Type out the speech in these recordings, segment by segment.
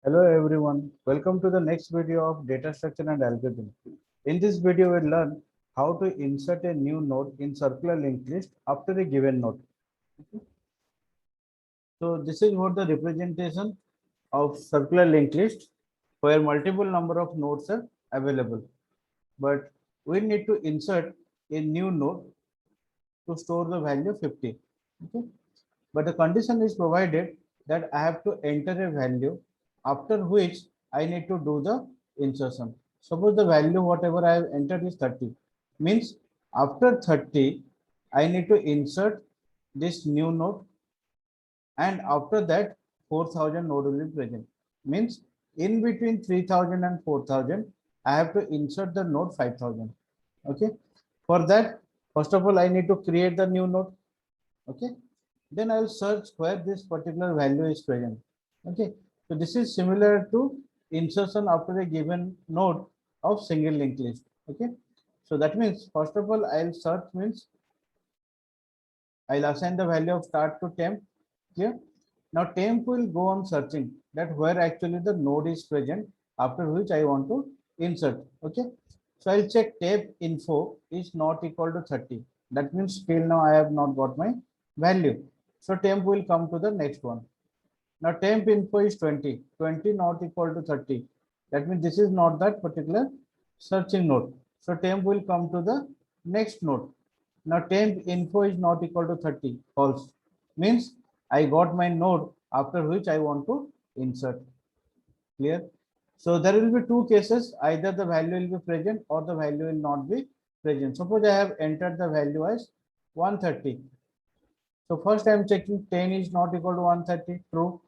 Hello everyone, welcome to the next video of data structure and algorithm. In this video, we'll learn how to insert a new node in circular linked list after a given node. So this is what the representation of circular linked list where multiple number of nodes are available. But we need to insert a new node to store the value 50. Okay? But the condition is provided that I have to enter a value after which I need to do the insertion. Suppose the value whatever I have entered is 30. Means after 30, I need to insert this new node, and after that 4000 node will be present. Means in between 3000 and 4000, I have to insert the node 5000. Okay. For that, first of all, I need to create the new node. Okay, then I'll search where this particular value is present. Okay, so this is similar to insertion after a given node of single linked list. Okay, so that means first of all I'll search, means I'll assign the value of start to temp. Clear? Now temp will go on searching that where actually the node is present, after which I want to insert. Okay, so I'll check temp info is not equal to 30. That means till now I have not got my value. So temp will come to the next one. Now temp info is 20. 20 not equal to 30. That means this is not that particular searching node. So temp will come to the next node. Now temp info is not equal to 30. False. Means I got my node after which I want to insert. Clear? So there will be two cases. Either the value will be present or the value will not be present. Suppose I have entered the value as 130. So first I am checking 10 is not equal to 130. True.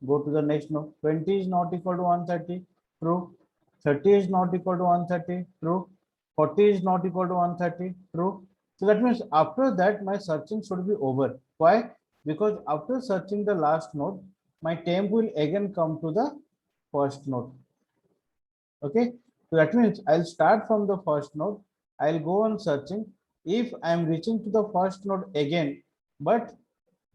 Go to the next node. 20 is not equal to 130. True. 30 is not equal to 130. True. 40 is not equal to 130. True. So that means after that my searching should be over. Why? Because after searching the last node, my temp will again come to the first node. Okay. So that means I'll start from the first node. I'll go on searching. If I'm reaching to the first node again, but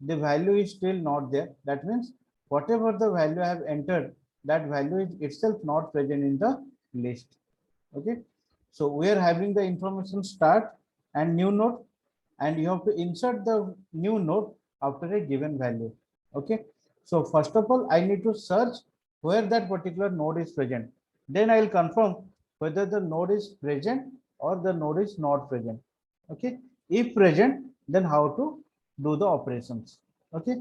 the value is still not there, that means whatever the value I have entered, that value is itself not present in the list. Okay, so we are having the information start and new node, and you have to insert the new node after a given value. Okay, so first of all I need to search where that particular node is present, then I will confirm whether the node is present or the node is not present. Okay, if present, then how to do the operations. Okay,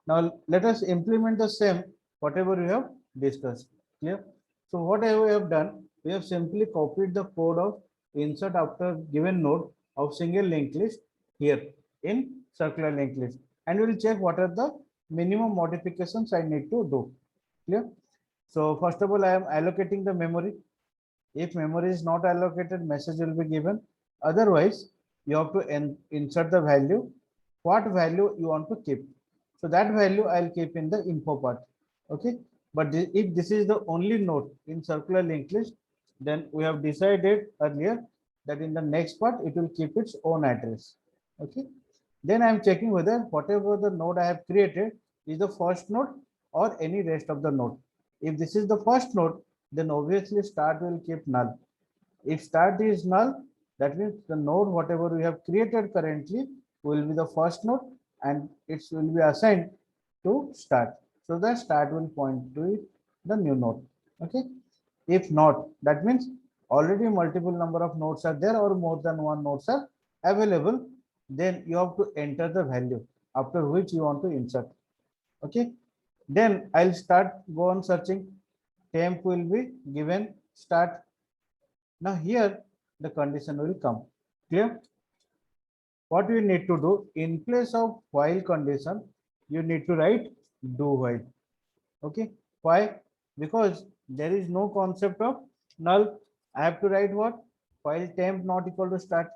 now let us implement the same whatever we have discussed. Clear? So what I have done, we have simply copied the code of insert after given node of single linked list here in circular linked list, and we will check what are the minimum modifications I need to do. Clear? So first of all, I am allocating the memory. If memory is not allocated, message will be given. Otherwise, you have to insert the value, what value you want to keep. So that value I'll keep in the info part. Okay. But if this is the only node in circular linked list, then we have decided earlier that in the next part it will keep its own address. Okay. Then I'm checking whether whatever the node I have created is the first node or any rest of the node. If this is the first node, then obviously start will keep null. If start is null, that means the node whatever we have created currently will be the first node and it will be assigned to start. So the start will point to the new node. Okay. If not, that means already multiple number of nodes are there or more than one nodes are available, then you have to enter the value after which you want to insert. Okay. Then I'll start go on searching. Temp will be given start. Now here the condition will come. Clear? What you need to do in place of while condition, you need to write do while. Okay. Why? Because there is no concept of null. I have to write what? While temp not equal to start.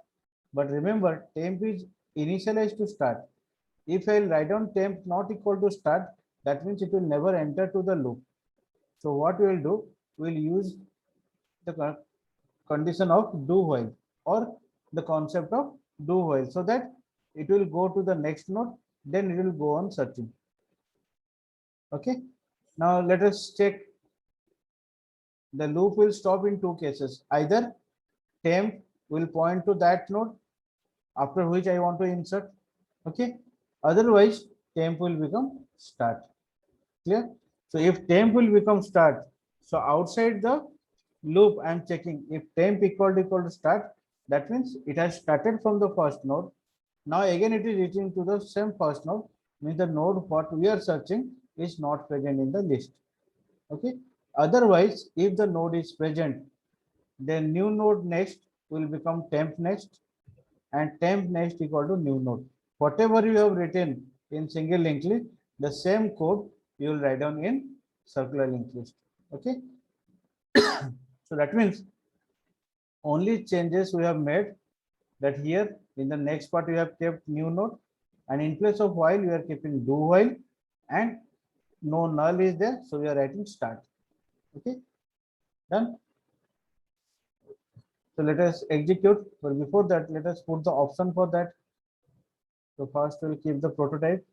But remember, temp is initialized to start. If I write down temp not equal to start, that means it will never enter to the loop. So what we will do, we will use the condition of do while or the concept of do while, so that it will go to the next node, then it will go on searching. Okay. Now let us check the loop will stop in two cases. Either temp will point to that node after which I want to insert. Okay. Otherwise, temp will become start. Clear? So if temp will become start, so outside the loop, I'm checking if temp equal to start. That means it has started from the first node. Now again it is reaching to the same first node. Means the node what we are searching is not present in the list. Okay. Otherwise, if the node is present, then new node next will become temp next, and temp next equal to new node. Whatever you have written in single linked list, the same code you will write down in circular linked list. Okay. So that means only changes we have made, that here in the next part we have kept new node, and in place of while we are keeping do while, and no null is there, so we are writing start. Okay, done. So let us execute, but before that let us put the option for that. So first we'll keep the prototype.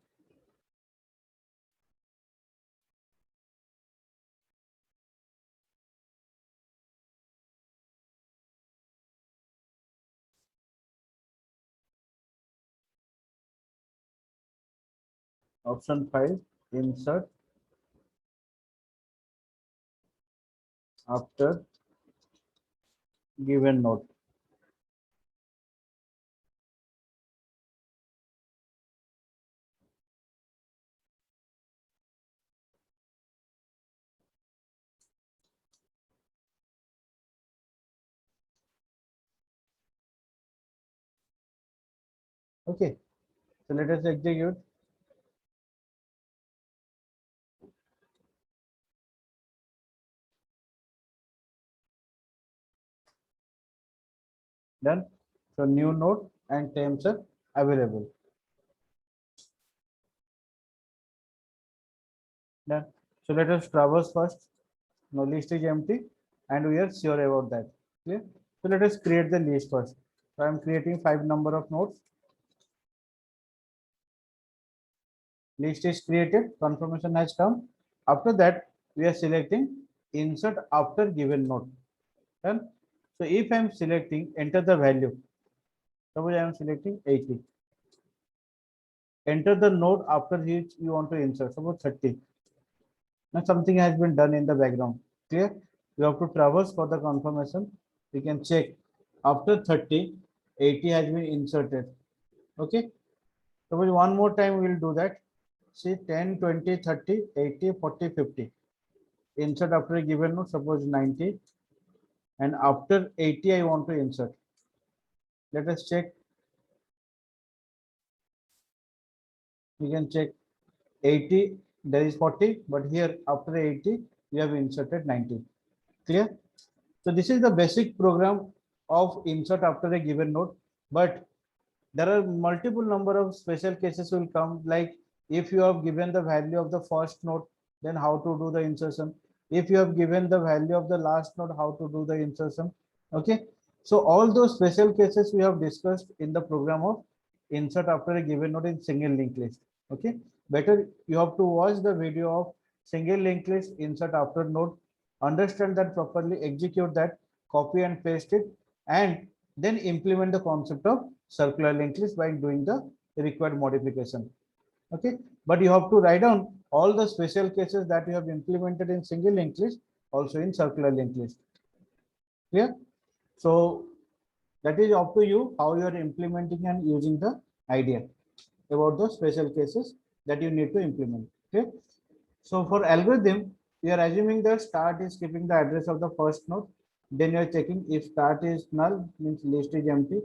Option 5, insert after given node. Okay, so let us execute. Done. So new node and terms are available. Done. So let us traverse first. No list is empty, and we are sure about that. Clear? So let us create the list first. So I am creating 5 number of nodes. List is created. Confirmation has come. After that, we are selecting insert after given node. Done. So if I am selecting enter the value, suppose I am selecting 80. Enter the node after which you want to insert. Suppose 30. Now something has been done in the background. Clear? You have to traverse for the confirmation. We can check after 30, 80 has been inserted. Okay. Suppose one more time we will do that. See 10, 20, 30, 80, 40, 50. Insert after a given node, suppose 90. And after 80, I want to insert. Let us check. We can check 80, there is 40, but here after 80, we have inserted 90. Clear? So this is the basic program of insert after a given node, but there are multiple number of special cases will come, like if you have given the value of the first node, then how to do the insertion. If you have given the value of the last node, how to do the insertion. Okay. So all those special cases we have discussed in the program of insert after a given node in single linked list. Okay. Better you have to watch the video of single linked list insert after node, understand that properly, execute that, copy and paste it, and then implement the concept of circular linked list by doing the required modification. Okay, but you have to write down all the special cases that you have implemented in single linked list also in circular linked list. Clear? So that is up to you how you are implementing and using the idea about the special cases that you need to implement. Okay. So for algorithm, we are assuming that start is keeping the address of the first node. Then you are checking if start is null, means list is empty.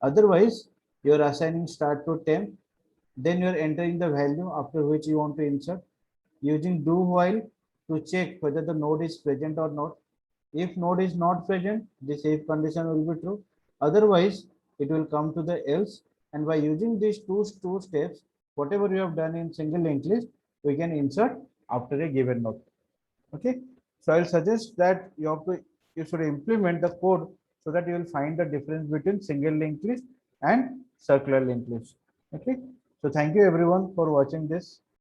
Otherwise, you are assigning start to temp. Then you are entering the value after which you want to insert. Using do while to check whether the node is present or not. If node is not present, this if condition will be true. Otherwise, it will come to the else. And by using these two steps, whatever you have done in single linked list, we can insert after a given node. Okay. So I'll suggest that you should implement the code so that you will find the difference between single linked list and circular linked list. Okay. So thank you everyone for watching this.